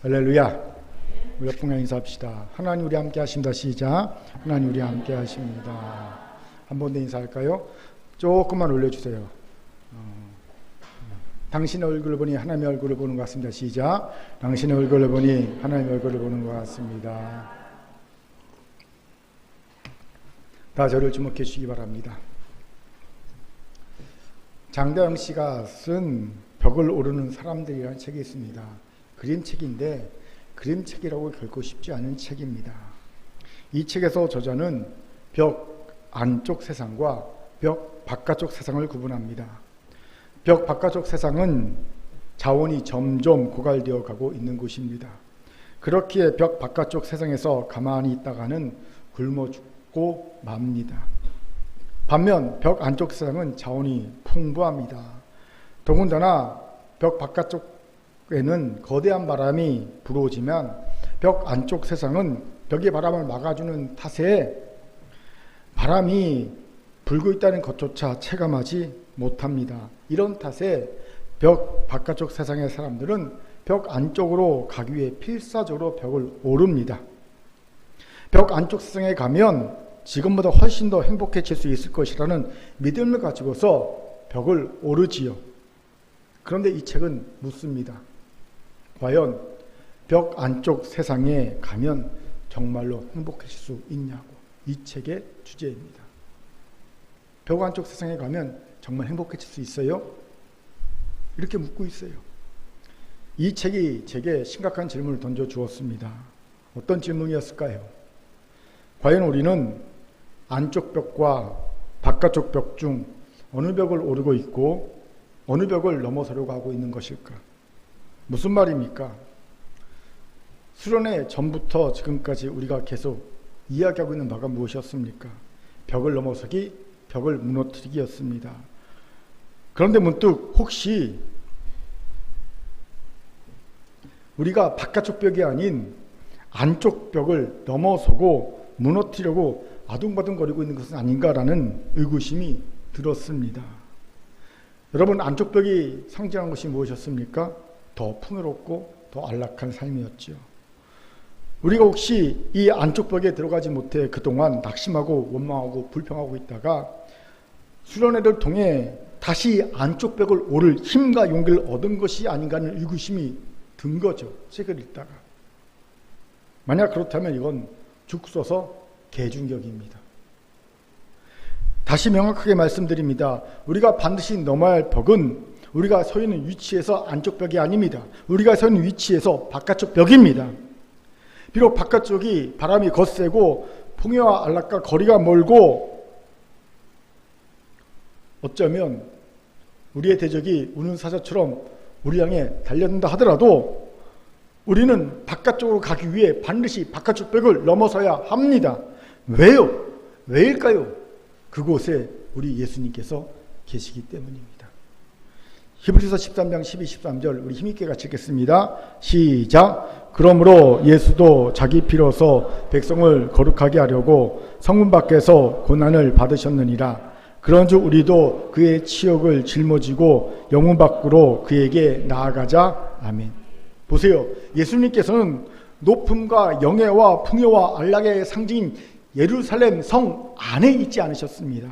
할렐루야. 우리 옆분과 인사합시다. 하나님 우리 함께 하십니다. 시작. 하나님 우리 함께 하십니다. 한 번 더 인사할까요? 조금만 올려주세요. 당신의 얼굴을 보니 하나님의 얼굴을 보는 것 같습니다. 시작. 당신의 얼굴을 보니 하나님의 얼굴을 보는 것 같습니다. 다 저를 주목해 주시기 바랍니다. 장다영 씨가 쓴 벽을 오르는 사람들이라는 책이 있습니다. 그림책인데 그림책이라고 결코 쉽지 않은 책입니다. 이 책에서 저자는 벽 안쪽 세상과 벽 바깥쪽 세상을 구분합니다. 벽 바깥쪽 세상은 자원이 점점 고갈되어 가고 있는 곳입니다. 그렇기에 벽 바깥쪽 세상에서 가만히 있다가는 굶어 죽고 맙니다. 반면 벽 안쪽 세상은 자원이 풍부합니다. 더군다나 벽 바깥쪽에는 거대한 바람이 불어오지만 벽 안쪽 세상은 벽의 바람을 막아주는 탓에 바람이 불고 있다는 것조차 체감하지 못합니다. 이런 탓에 벽 바깥쪽 세상의 사람들은 벽 안쪽으로 가기 위해 필사적으로 벽을 오릅니다. 벽 안쪽 세상에 가면 지금보다 훨씬 더 행복해질 수 있을 것이라는 믿음을 가지고서 벽을 오르지요. 그런데 이 책은 묻습니다. 과연 벽 안쪽 세상에 가면 정말로 행복해질 수 있냐고. 이 책의 주제입니다. 벽 안쪽 세상에 가면 정말 행복해질 수 있어요? 이렇게 묻고 있어요. 이 책이 제게 심각한 질문을 던져주었습니다. 어떤 질문이었을까요? 과연 우리는 안쪽 벽과 바깥쪽 벽 중 어느 벽을 오르고 있고 어느 벽을 넘어서려고 하고 있는 것일까? 무슨 말입니까? 수련회 전부터 지금까지 우리가 계속 이야기하고 있는 바가 무엇이었습니까? 벽을 넘어서기, 벽을 무너뜨리기였습니다. 그런데 문득 혹시 우리가 바깥쪽 벽이 아닌 안쪽 벽을 넘어서고 무너뜨리려고 아둥바둥거리고 있는 것은 아닌가라는 의구심이 들었습니다. 여러분, 안쪽 벽이 상징한 것이 무엇이었습니까? 더 풍요롭고 더 안락한 삶이었죠. 우리가 혹시 이 안쪽 벽에 들어가지 못해 그동안 낙심하고 원망하고 불평하고 있다가 수련회를 통해 다시 안쪽 벽을 오를 힘과 용기를 얻은 것이 아닌가 하는 의구심이 든 거죠. 책을 읽다가. 만약 그렇다면 이건 죽 써서 개중격입니다. 다시 명확하게 말씀드립니다. 우리가 반드시 넘어야 할 벽은 우리가 서 있는 위치에서 안쪽 벽이 아닙니다. 우리가 서 있는 위치에서 바깥쪽 벽입니다. 비록 바깥쪽이 바람이 거세고 풍요와 안락과 거리가 멀고 어쩌면 우리의 대적이 우는 사자처럼 우리 향해 달려든다 하더라도 우리는 바깥쪽으로 가기 위해 반드시 바깥쪽 벽을 넘어서야 합니다. 왜요? 왜일까요? 그곳에 우리 예수님께서 계시기 때문입니다. 히브리서 13장 12, 13절 우리 힘있게 같이 읽겠습니다. 시작. 그러므로 예수도 자기 피로서 백성을 거룩하게 하려고 성문 밖에서 고난을 받으셨느니라. 그런즉 우리도 그의 치욕을 짊어지고 영문 밖으로 그에게 나아가자. 아멘. 보세요. 예수님께서는 높음과 영예와 풍요와 안락의 상징인 예루살렘 성 안에 있지 않으셨습니다.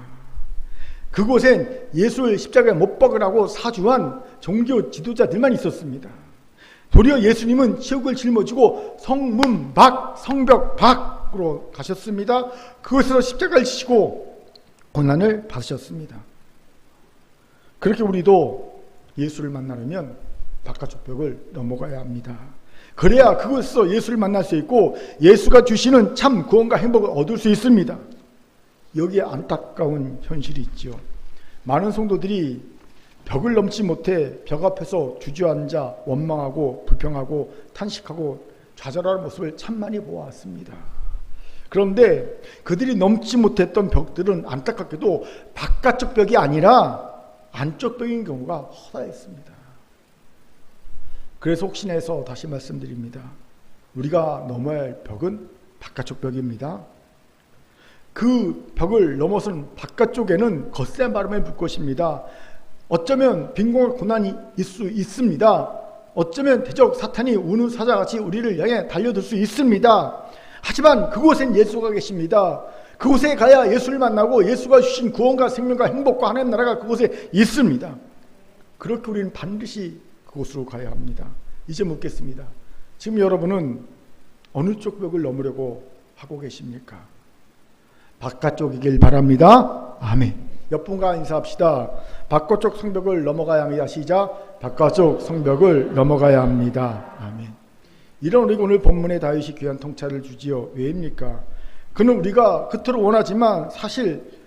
그곳엔 예수를 십자가에 못 박으라고 사주한 종교 지도자들만 있었습니다. 도리어 예수님은 치욕을 짊어지고 성문 밖, 성벽 밖으로 가셨습니다. 그곳에서 십자가를 지시고 고난을 받으셨습니다. 그렇게 우리도 예수를 만나려면 바깥쪽 벽을 넘어가야 합니다. 그래야 그곳에서 예수를 만날 수 있고 예수가 주시는 참 구원과 행복을 얻을 수 있습니다. 여기에 안타까운 현실이 있죠. 많은 성도들이 벽을 넘지 못해 벽 앞에서 주저앉아 원망하고 불평하고 탄식하고 좌절하는 모습을 참 많이 보았습니다. 그런데 그들이 넘지 못했던 벽들은 안타깝게도 바깥쪽 벽이 아니라 안쪽 벽인 경우가 허다했습니다. 그래서 혹시나 해서 다시 말씀드립니다. 우리가 넘어야 할 벽은 바깥쪽 벽입니다. 그 벽을 넘어선 바깥쪽에는 거센 바람이 불 것입니다. 어쩌면 빈곤과 고난이 있을 수 있습니다. 어쩌면 대적 사탄이 우는 사자같이 우리를 향해 달려들 수 있습니다. 하지만 그곳엔 예수가 계십니다. 그곳에 가야 예수를 만나고 예수가 주신 구원과 생명과 행복과 하나님 나라가 그곳에 있습니다. 그렇게 우리는 반드시 그곳으로 가야 합니다. 이제 묻겠습니다. 지금 여러분은 어느 쪽 벽을 넘으려고 하고 계십니까? 바깥쪽이길 바랍니다. 아멘. 옆 분과 인사합시다. 바깥쪽 성벽을 넘어가야 합니다. 시작. 바깥쪽 성벽을 넘어가야 합니다. 아멘. 이런 우리가 오늘 본문에 다윗이 귀한 통찰을 주지요. 왜입니까? 그는 우리가 그토록 원하지만 사실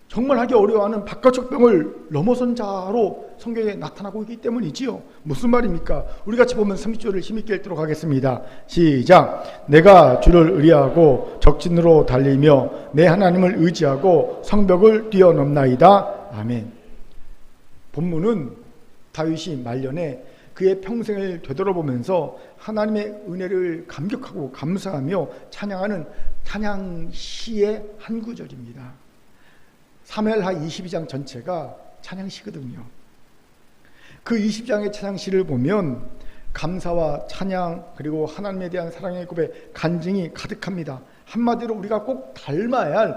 정말 하기 어려워하는 바깥쪽 벽을 넘어선 자로 성경에 나타나고 있기 때문이지요. 무슨 말입니까? 우리 같이 보면 30절을 힘있게 읽도록 하겠습니다. 시작. 내가 주를 의뢰하고 적진으로 달리며 내 하나님을 의지하고 성벽을 뛰어넘나이다. 아멘. 본문은 다윗이 말년에 그의 평생을 되돌아보면서 하나님의 은혜를 감격하고 감사하며 찬양하는 찬양시의 한 구절입니다. 사무엘하 22장 전체가 찬양시거든요. 그 20장의 찬양시를 보면 감사와 찬양 그리고 하나님에 대한 사랑의 고백, 간증이 가득합니다. 한마디로 우리가 꼭 닮아야 할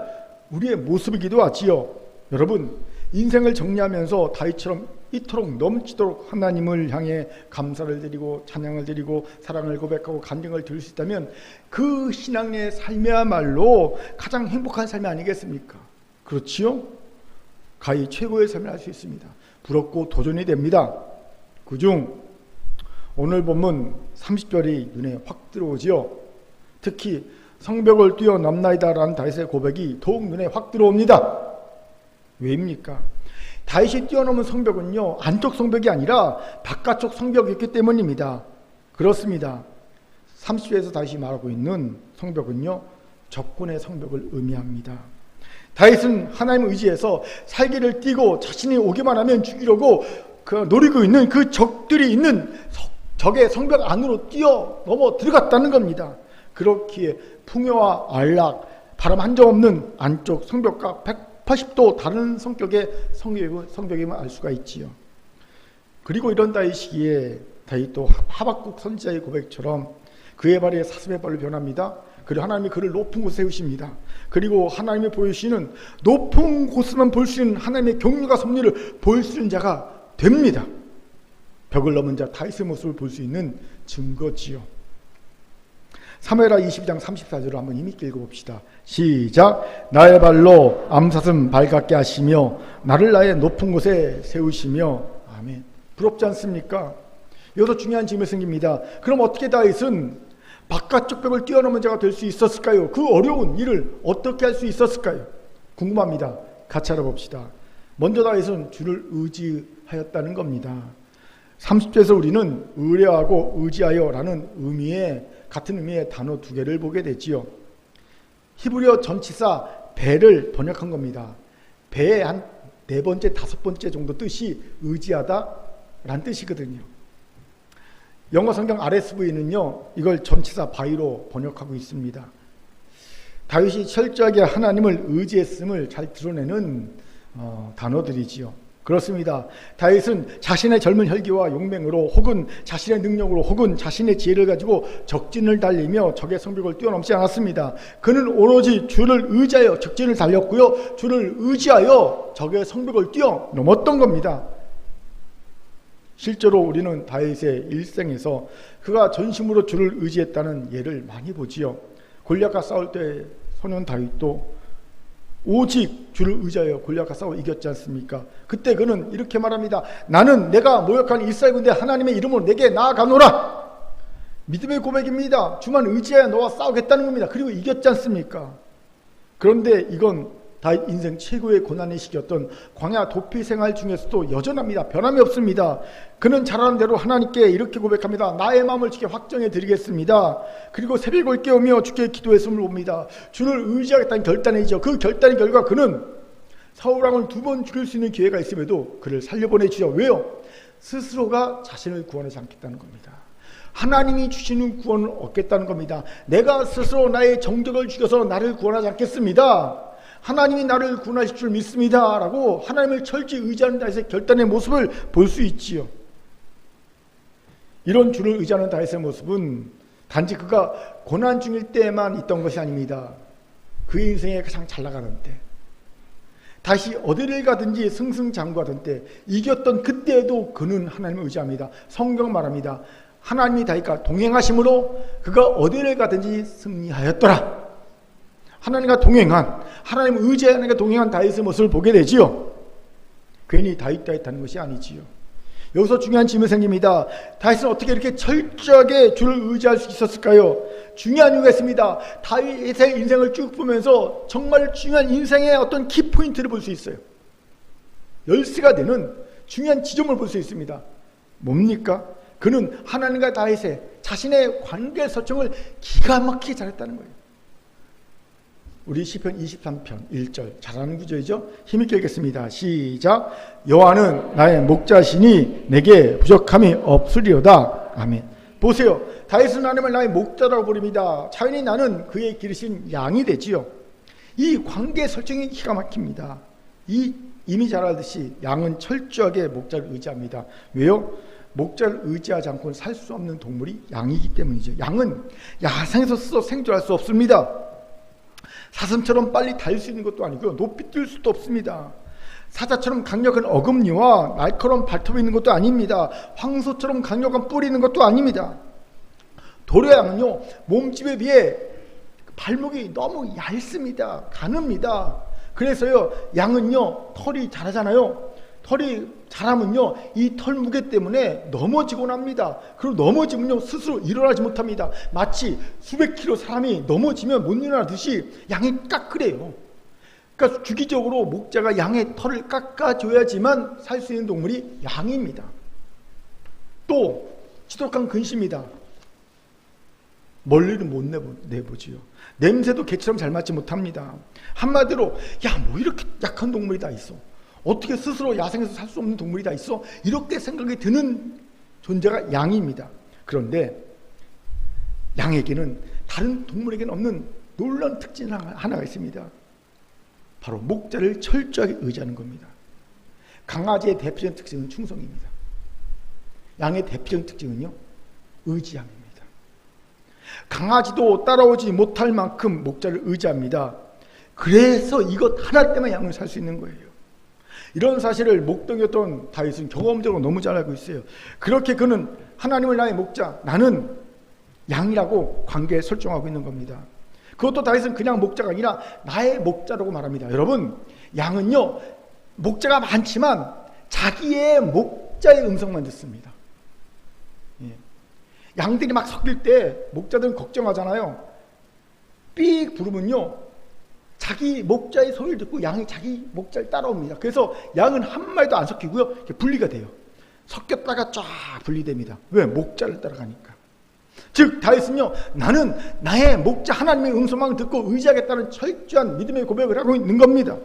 우리의 모습이기도 하지요. 여러분, 인생을 정리하면서 다윗처럼 이토록 넘치도록 하나님을 향해 감사를 드리고 찬양을 드리고 사랑을 고백하고 간증을 드릴 수 있다면 그 신앙의 삶이야말로 가장 행복한 삶이 아니겠습니까? 그렇지요? 가히 최고의 삶을 할 수 있습니다. 부럽고 도전이 됩니다. 그중 오늘 본문 30절이 눈에 확 들어오지요. 특히 성벽을 뛰어넘나이다 라는 다윗의 고백이 더욱 눈에 확 들어옵니다. 왜입니까? 다윗이 뛰어넘은 성벽은요, 안쪽 성벽이 아니라 바깥쪽 성벽이었기 때문입니다. 그렇습니다. 30절에서 다윗이 말하고 있는 성벽은요, 적군의 성벽을 의미합니다. 다윗은 하나님을 의지해서 살기를 띠고 자신이 오기만 하면 죽이려고 노리고 있는 그 적들이 있는 적의 성벽 안으로 뛰어넘어 들어갔다는 겁니다. 그렇기에 풍요와 안락, 바람 한 점 없는 안쪽 성벽과 180도 다른 성격의 성벽임을 알 수가 있지요. 그리고 이런 다윗이기에 다윗도 하박국 선지자의 고백처럼 그의 발이 사슴의 발로 변합니다. 그리고 하나님이 그를 높은 곳에 세우십니다. 그리고 하나님이 보여주시는 높은 곳에만 볼 수 있는 하나님의 경륜과 섭리를 볼 수 있는 자가 됩니다. 벽을 넘은 자 다윗의 모습을 볼 수 있는 증거지요. 사무엘하 22장 34절을 한번 힘있게 읽어봅시다. 시작. 나의 발로 암사슴 발같게 하시며 나를 나의 높은 곳에 세우시며. 아멘. 부럽지 않습니까? 여기서 중요한 질문이 생깁니다. 그럼 어떻게 다윗은 바깥쪽 벽을 뛰어넘은 자가 될 수 있었을까요? 그 어려운 일을 어떻게 할 수 있었을까요? 궁금합니다. 같이 알아봅시다. 먼저 다윗은 주를 의지하였다는 겁니다. 30절에서 우리는 의뢰하고 의지하여 라는 같은 의미의 단어 두 개를 보게 되지요. 히브리어 전치사 배를 번역한 겁니다. 배의 한 4번째, 5번째 정도 뜻이 의지하다 라는 뜻이거든요. 영어 성경 RSV는요, 이걸 전치사 바이로 번역하고 있습니다. 다윗이 철저하게 하나님을 의지했음을 잘 드러내는 단어들이지요. 그렇습니다. 다윗은 자신의 젊은 혈기와 용맹으로 혹은 자신의 능력으로 혹은 자신의 지혜를 가지고 적진을 달리며 적의 성벽을 뛰어넘지 않았습니다. 그는 오로지 주를 의지하여 적진을 달렸고요, 주를 의지하여 적의 성벽을 뛰어넘었던 겁니다. 실제로 우리는 다윗의 일생에서 그가 전심으로 주를 의지했다는 예를 많이 보지요. 골리앗과 싸울 때 소년 다윗도 오직 주를 의지하여 골리앗과 싸워 이겼지 않습니까? 그때 그는 이렇게 말합니다. 나는 내가 모욕한 이스라엘 군대 하나님의 이름으로 내게 나아가노라. 믿음의 고백입니다. 주만 의지하여 너와 싸우겠다는 겁니다. 그리고 이겼지 않습니까? 그런데 이건 다윗 인생 최고의 고난의 시기였던 광야 도피 생활 중에서도 여전합니다. 변함이 없습니다. 그는 잘하는 대로 하나님께 이렇게 고백합니다. 나의 마음을 주께 확정해 드리겠습니다. 그리고 새벽을 깨우며 주께 기도했음을 봅니다. 주를 의지하겠다는 결단이죠. 그 결단의 결과 그는 사울왕을 2번 죽일 수 있는 기회가 있음에도 그를 살려보내주죠. 왜요? 스스로가 자신을 구원하지 않겠다는 겁니다. 하나님이 주시는 구원을 얻겠다는 겁니다. 내가 스스로 나의 정적을 죽여서 나를 구원하지 않겠습니다. 하나님이 나를 구원하실 줄 믿습니다 라고 하나님을 철저히 의지하는 자에서 결단의 모습을 볼 수 있지요. 이런 주를 의지하는 다윗의 모습은 단지 그가 고난 중일 때만 있던 것이 아닙니다. 그의 인생에 가장 잘 나가는 때, 다시 어디를 가든지 승승장구하던 때, 이겼던 그때에도 그는 하나님을 의지합니다. 성경 말합니다. 하나님이 다윗과 동행하심으로 그가 어디를 가든지 승리하였더라. 하나님과 동행한, 하나님을 의지하는 동행한 다윗의 모습을 보게 되지요. 괜히 다윗 하는 것이 아니지요. 여기서 중요한 질문이 생깁니다. 다윗은 어떻게 이렇게 철저하게 주를 의지할 수 있었을까요? 중요한 이유가 있습니다. 다윗의 인생을 쭉 보면서 정말 중요한 인생의 어떤 키포인트를 볼 수 있어요. 열쇠가 되는 중요한 지점을 볼 수 있습니다. 뭡니까? 그는 하나님과 다윗의 자신의 관계 설정을 기가 막히게 잘했다는 거예요. 우리 시편 23편 1절 잘하는 구절이죠. 힘있게 읽겠습니다. 시작. 여호와는 나의 목자시니 내게 부족함이 없으리로다. 아멘. 보세요. 다윗은 하나님을 나의 목자라고 부릅니다. 자연히 나는 그의 기르신 양이 되지요. 이 관계 설정이 기가 막힙니다. 이미 잘 알듯이 양은 철저하게 목자를 의지합니다. 왜요? 목자를 의지하지 않고는 살 수 없는 동물이 양이기 때문이죠. 양은 야생에서 스스로 생존할 수 없습니다. 사슴처럼 빨리 달 수 있는 것도 아니고요. 높이 뛸 수도 없습니다. 사자처럼 강력한 어금니와 날카로운 발톱이 있는 것도 아닙니다. 황소처럼 강력한 뿔이 있는 것도 아닙니다. 도로 양은요, 몸집에 비해 발목이 너무 얇습니다. 가늡니다. 그래서요, 양은요, 털이 자라잖아요. 털이 자라면요, 이 털 무게 때문에 넘어지곤 합니다. 그리고 넘어지면요, 스스로 일어나지 못합니다. 마치 수백 킬로 사람이 넘어지면 못 일어나듯이 양이 깎으래요. 그러니까 주기적으로 목자가 양의 털을 깎아줘야지만 살 수 있는 동물이 양입니다. 또 지독한 근시입니다. 멀리는 못 내보지요. 냄새도 개처럼 잘 맡지 못합니다. 한마디로 뭐 이렇게 약한 동물이 다 있어, 어떻게 스스로 야생에서 살 수 없는 동물이 다 있어, 이렇게 생각이 드는 존재가 양입니다. 그런데 양에게는 다른 동물에게는 없는 놀라운 특징 하나가 있습니다. 바로 목자를 철저하게 의지하는 겁니다. 강아지의 대표적인 특징은 충성입니다. 양의 대표적인 특징은요, 의지함입니다. 강아지도 따라오지 못할 만큼 목자를 의지합니다. 그래서 이것 하나 때문에 양을 살 수 있는 거예요. 이런 사실을 목동이었던 다윗은 경험적으로 너무 잘 알고 있어요. 그렇게 그는 하나님을 나의 목자, 나는 양이라고 관계에 설정하고 있는 겁니다. 그것도 다윗은 그냥 목자가 아니라 나의 목자라고 말합니다. 여러분, 양은요, 목자가 많지만 자기의 목자의 음성만 듣습니다. 양들이 막 섞일 때 목자들은 걱정하잖아요. 삑 부르면요, 자기 목자의 소리를 듣고 양이 자기 목자를 따라옵니다. 그래서 양은 한 마리도 안 섞이고요, 이렇게 분리가 돼요. 섞였다가 쫙 분리됩니다. 왜? 목자를 따라가니까. 즉 다윗은요, 나는 나의 목자 하나님의 음성만 듣고 의지하겠다는 철저한 믿음의 고백을 하고 있는 겁니다.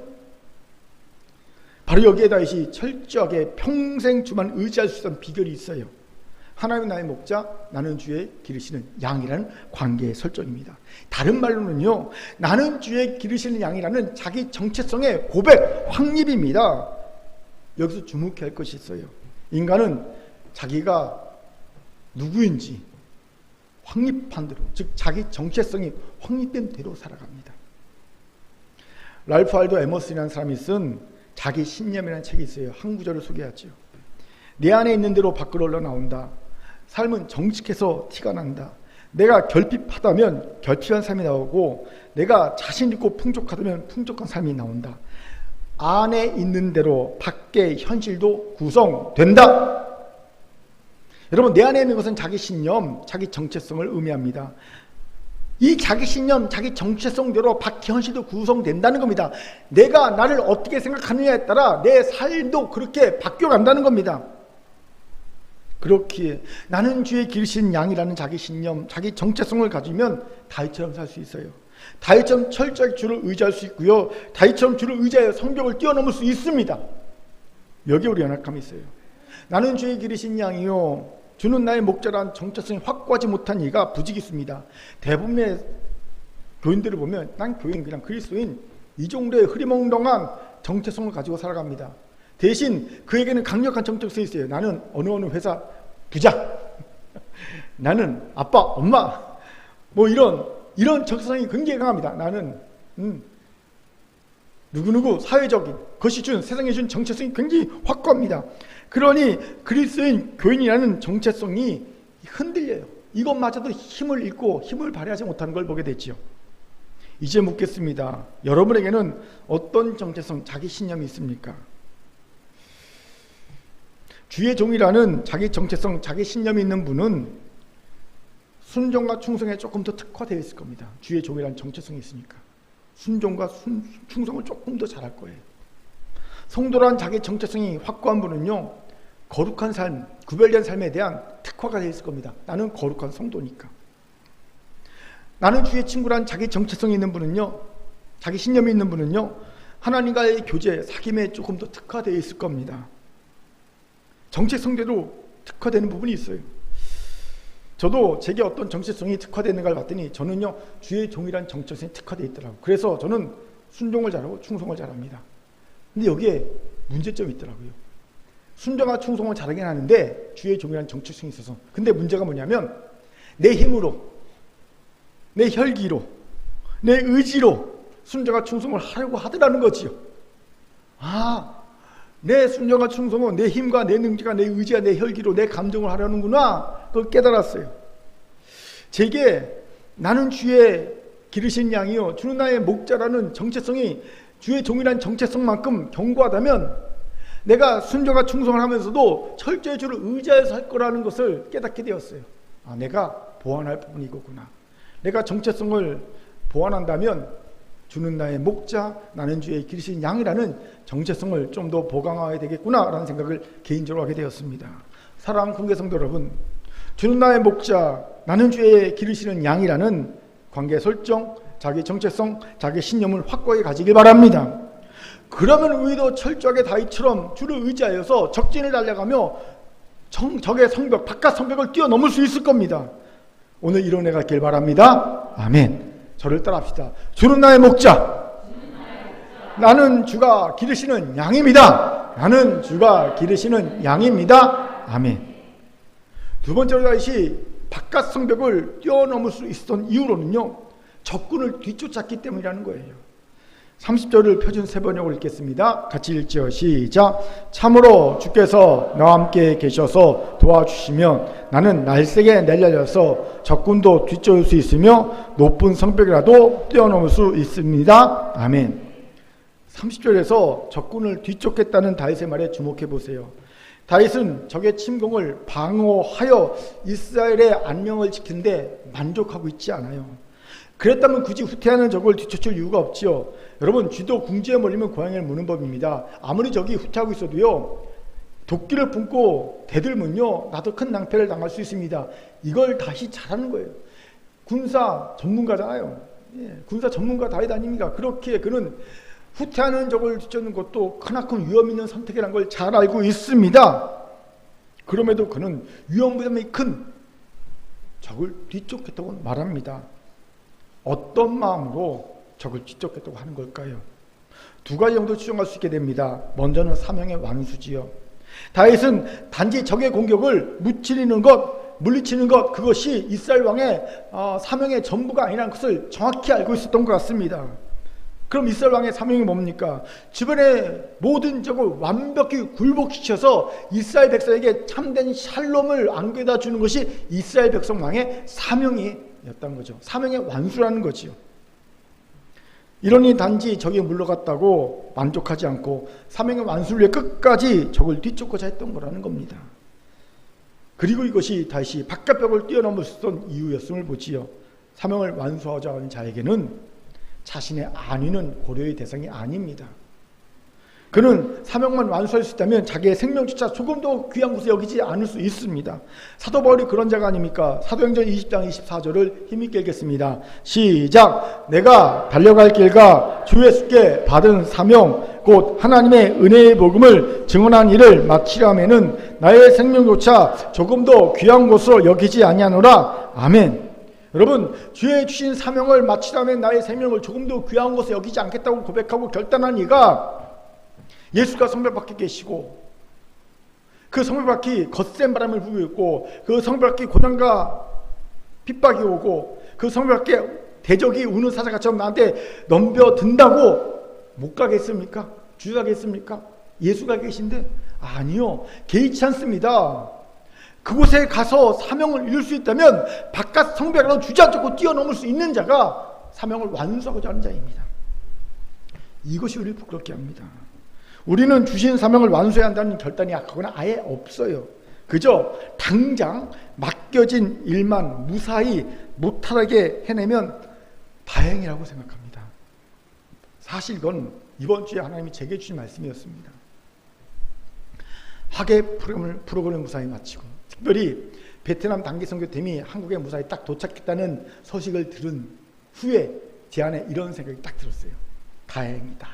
바로 여기에 다윗이 철저하게 평생 주만 의지할 수 있는 비결이 있어요. 하나님은 나의 목자, 나는 주의 기르시는 양이라는 관계의 설정입니다. 다른 말로는요, 나는 주의 기르시는 양이라는 자기 정체성의 고백, 확립입니다. 여기서 주목해야 할 것이 있어요. 인간은 자기가 누구인지 확립한 대로, 즉 자기 정체성이 확립된 대로 살아갑니다. 랄프 알도 에머슨이라는 사람이 쓴 자기 신념이라는 책이 있어요. 한 구절을 소개하죠. 내 안에 있는 대로 밖으로 흘러나온다. 삶은 정직해서 티가 난다. 내가 결핍하다면 결핍한 삶이 나오고, 내가 자신 있고 풍족하다면 풍족한 삶이 나온다. 안에 있는 대로 밖의 현실도 구성된다. 여러분, 내 안에 있는 것은 자기 신념, 자기 정체성을 의미합니다. 이 자기 신념, 자기 정체성대로 밖의 현실도 구성된다는 겁니다. 내가 나를 어떻게 생각하느냐에 따라 내 삶도 그렇게 바뀌어간다는 겁니다. 그렇기에 나는 주의 기르신 양이라는 자기 신념, 자기 정체성을 가지면 다윗처럼 살 수 있어요. 다윗처럼 철저하게 주를 의지할 수 있고요, 다윗처럼 주를 의지하여 성벽을 뛰어넘을 수 있습니다. 여기에 우리 연약함이 있어요. 나는 주의 기르신 양이요, 주는 나의 목자란 정체성이 확고하지 못한 이가 부지기수입니다. 대부분의 교인들을 보면 난 교인, 그냥 그리스도인, 이 정도의 흐리멍덩한 정체성을 가지고 살아갑니다. 대신 그에게는 강력한 정체성이 있어요. 나는 어느 회사 부장, 나는 아빠, 엄마, 뭐 이런 정체성이 굉장히 강합니다. 나는 누구누구 사회적인 것이 준 세상에 준 정체성이 굉장히 확고합니다. 그러니 그리스도인 교인이라는 정체성이 흔들려요. 이것마저도 힘을 잃고 힘을 발휘하지 못하는 걸 보게 되지요. 이제 묻겠습니다. 여러분에게는 어떤 정체성, 자기 신념이 있습니까? 주의 종이라는 자기 정체성, 자기 신념이 있는 분은 순종과 충성에 조금 더 특화되어 있을 겁니다. 주의 종이라는 정체성이 있으니까 순종과 충성을 조금 더 잘할 거예요. 성도란 자기 정체성이 확고한 분은요, 거룩한 삶, 구별된 삶에 대한 특화가 되어 있을 겁니다. 나는 거룩한 성도니까. 나는 주의 친구란 자기 정체성이 있는 분은요, 자기 신념이 있는 분은요, 하나님과의 교제, 사귐에 조금 더 특화되어 있을 겁니다. 정체성대로 특화되는 부분이 있어요. 저도 제게 어떤 정체성이 특화되는가를 봤더니 저는요, 주의 종이란 정체성이 특화되어 있더라고요. 그래서 저는 순종을 잘하고 충성을 잘합니다. 근데 여기에 문제점이 있더라고요. 순종과 충성을 잘하긴 하는데 주의 종이란 정체성이 있어서, 근데 문제가 뭐냐면 내 힘으로, 내 혈기로, 내 의지로 순종과 충성을 하려고 하더라는 거지요. 내 순종과 충성은 내 힘과 내 능지가, 내 의지와 내 혈기로 내 감정을 하려는구나, 그걸 깨달았어요. 제게 나는 주의 기르신 양이요 주는 나의 목자라는 정체성이 주의 종이라는 정체성만큼 견고하다면 내가 순종과 충성을 하면서도 철저히 주를 의지해서 할 거라는 것을 깨닫게 되었어요. 내가 보완할 부분이 이거구나. 내가 정체성을 보완한다면 주는 나의 목자, 나는 주의 기르신 양이라는 정체성을 좀 더 보강해야 되겠구나라는 생각을 개인적으로 하게 되었습니다. 사랑하는 군계 성도 여러분, 주는 나의 목자, 나는 주의 기르시는 양이라는 관계 설정, 자기 정체성, 자기 신념을 확고하게 가지길 바랍니다. 그러면 우리도 철저하게 다윗처럼 주를 의지하여서 적진을 달려가며 적의 성벽, 바깥 성벽을 뛰어넘을 수 있을 겁니다. 오늘 이뤄내 가길 바랍니다. 아멘. 저를 따라합시다. 주는 나의 목자, 나는 주가 기르시는 양입니다. 나는 주가 기르시는 양입니다. 아멘. 두 번째로 다시 바깥 성벽을 뛰어넘을 수 있었던 이유로는요, 적군을 뒤쫓았기 때문이라는 거예요. 30절을 표준 세번역으로 읽겠습니다. 같이 읽죠. 시작. 참으로 주께서 나와 함께 계셔서 도와주시면 나는 날쌔게 내려져서 적군도 뒤쫓을 수 있으며 높은 성벽이라도 뛰어넘을 수 있습니다. 아멘. 30절에서 적군을 뒤쫓겠다는 다윗의 말에 주목해 보세요. 다윗은 적의 침공을 방어하여 이스라엘의 안녕을 지키는데 만족하고 있지 않아요. 그랬다면 굳이 후퇴하는 적을 뒤쫓을 이유가 없지요. 여러분, 쥐도 궁지에 몰리면 고양이를 무는 법입니다. 아무리 적이 후퇴하고 있어도요, 도끼를 품고 대들면요, 나도 큰 낭패를 당할 수 있습니다. 이걸 다시 잘하는 거예요. 군사 전문가잖아요. 군사 전문가 다윗 아닙니까? 그렇게 그는 후퇴하는 적을 뒤쫓는 것도 크나큰 위험 있는 선택이라는 걸 잘 알고 있습니다. 그럼에도 그는 위험 부담이 큰 적을 뒤쫓겠다고 말합니다. 어떤 마음으로 적을 뒤쫓겠다고 하는 걸까요? 두 가지 정도 추정할 수 있게 됩니다. 먼저는 사명의 완수지요. 다윗은 단지 적의 공격을 물리치는 것, 그것이 이스라엘 왕의 사명의 전부가 아니라는 것을 정확히 알고 있었던 것 같습니다. 그럼 이스라엘 왕의 사명이 뭡니까? 주변의 모든 적을 완벽히 굴복시켜서 이스라엘 백성에게 참된 샬롬을 안겨다 주는 것이 이스라엘 백성 왕의 사명이었던 거죠. 사명의 완수라는 거지요. 이러니 단지 적이 물러갔다고 만족하지 않고 사명의 완수를 위해 끝까지 적을 뒤쫓고자 했던 거라는 겁니다. 그리고 이것이 다시 바깥벽을 뛰어넘을 수 있던 이유였음을 보지요. 사명을 완수하자 하는 자에게는 자신의 안위는 고려의 대상이 아닙니다. 그는 사명만 완수할 수 있다면 자기의 생명조차 조금도 귀한 곳에 여기지 않을 수 있습니다. 사도 바울이 그런 자가 아닙니까? 사도행전 20장 24절을 힘있게 읽겠습니다. 시작. 내가 달려갈 길과 주 예수께 받은 사명 곧 하나님의 은혜의 복음을 증언한 일을 마치려면은 나의 생명조차 조금도 귀한 곳으로 여기지 아니하노라. 아멘. 여러분, 주의 주신 사명을 마치려면 나의 생명을 조금도 귀한 곳에 여기지 않겠다고 고백하고 결단한 이가 예수가 성벽 밖에 계시고 그 성벽 밖이 거센 바람을 불고 있고 그 성벽 밖이 고난과 핍박이 오고 그 성벽 밖에 대적이 우는 사자같이 나한테 넘겨든다고 못 가겠습니까? 주저하겠습니까? 예수가 계신데 아니요, 개의치 않습니다. 그곳에 가서 사명을 이룰 수 있다면 바깥 성벽으로 주저앉고 뛰어넘을 수 있는 자가 사명을 완수하고자 하는 자입니다. 이것이 우리를 부끄럽게 합니다. 우리는 주신 사명을 완수해야 한다는 결단이 약하거나 아예 없어요. 그저 당장 맡겨진 일만 무사히 무탈하게 해내면 다행이라고 생각합니다. 사실 이건 이번 주에 하나님이 제게 주신 말씀이었습니다. 학예 프로그램을 무사히 마치고 특별히 베트남 단기 선교팀이 한국에 무사히 딱 도착했다는 소식을 들은 후에 제 안에 이런 생각이 딱 들었어요. 다행이다.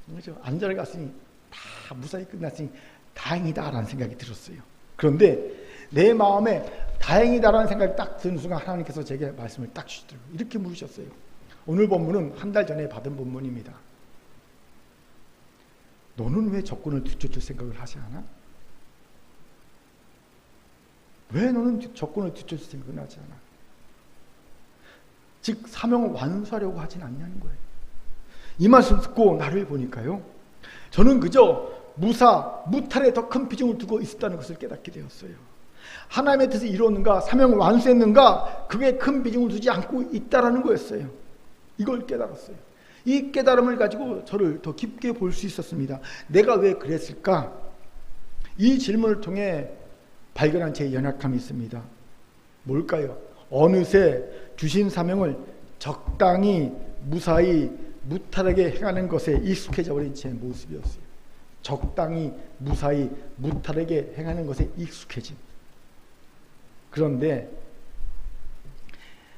그렇죠? 안전하게 갔으니 다 무사히 끝났으니 다행이다라는 생각이 들었어요. 그런데 내 마음에 다행이다라는 생각이 딱 드는 순간 하나님께서 제게 말씀을 딱 주시더라고요. 이렇게 물으셨어요. 오늘 본문은 한 달 전에 받은 본문입니다. 너는 왜 적군을 뒤쫓을 생각을 하지 않아? 왜 너는 적군을 뒤쫓을 생각을 하지 않아? 즉 사명을 완수하려고 하진 않냐는 거예요. 이 말씀 듣고 나를 보니까요, 저는 그저 무탈에 더 큰 비중을 두고 있었다는 것을 깨닫게 되었어요. 하나님의 뜻을 이루었는가, 사명을 완수했는가, 그게 큰 비중을 두지 않고 있다라는 거였어요. 이걸 깨달았어요. 이 깨달음을 가지고 저를 더 깊게 볼 수 있었습니다. 내가 왜 그랬을까? 이 질문을 통해 발견한 제 연약함이 있습니다. 뭘까요? 어느새 주신 사명을 적당히 무사히 무탈하게 행하는 것에 익숙해져 버린 제 모습이었어요. 적당히 무사히 무탈하게 행하는 것에 익숙해진. 그런데